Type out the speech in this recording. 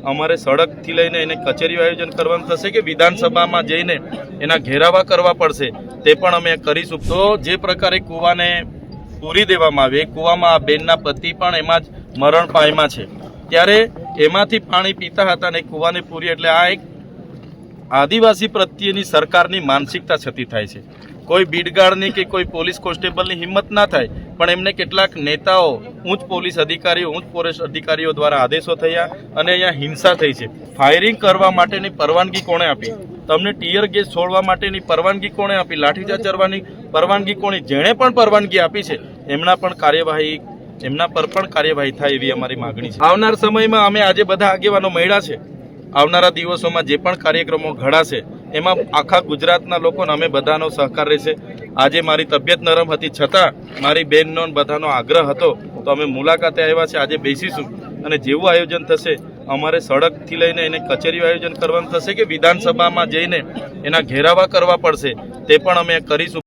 અમારે સડકથી લઈને એને કચેરીઓ આયોજન કરવાનું થશે કે વિધાનસભામાં જઈને એના ઘેરાવા કરવા પડશે તે પણ અમે કરીશું। તો જે પ્રકારે કૂવાને પૂરી દેવામાં આવે, કૂવામાં આ બેનના પતિ પણ એમાં જ મરણ પામ્યા છે, ત્યારે એમાંથી પાણી પીતા હતા ને કૂવાને પૂરી, એટલે આ એક આદિવાસી પ્રત્યેની સરકારની માનસિકતા છતી થાય છે। કોઈ બીડગાર્ડની કે કોઈ પોલીસ કોન્સ્ટેબલની હિંમત ના થાય, પણ એમને કેટલાક નેતાઓ, ઉચ્ચ પોલીસ અધિકારીઓ, ઉચ્ચ ફોરેસ્ટ અધિકારીઓ દ્વારા આદેશો થયા અને અહીંયા હિંસા થઈ છે। ફાયરિંગ કરવા માટેની પરવાનગી કોણે આપી? તમને ટીયર ગેસ છોડવા માટેની પરવાનગી કોણે આપી? લાઠીચાર્જ કરવાની પરવાનગી કોણે? જેણે પણ પરવાનગી આપી છે એમના પર પણ કાર્યવાહી થાય એવી અમારી માગણી છે। આવનાર સમયમાં અમે આજે બધા આગેવાનો મળ્યા છે, આવનારા દિવસોમાં જે પણ કાર્યક્રમો ઘડાશે એમાં આખા ગુજરાતના લોકોને અમે બધાનો સહકાર રહેશે। આજે મારી તબિયત નરમ હતી છતાં મારી બહેનનો બધાનો આગ્રહ હતો તો અમે મુલાકાતે આવ્યા છે। આજે બેસીશું અને જેવું આયોજન થશે, અમારે સડકથી લઈને એને કચેરીઓ આયોજન કરવાનું થશે કે વિધાનસભામાં જઈને એના ઘેરાવા કરવા પડશે તે પણ અમે કરીશું।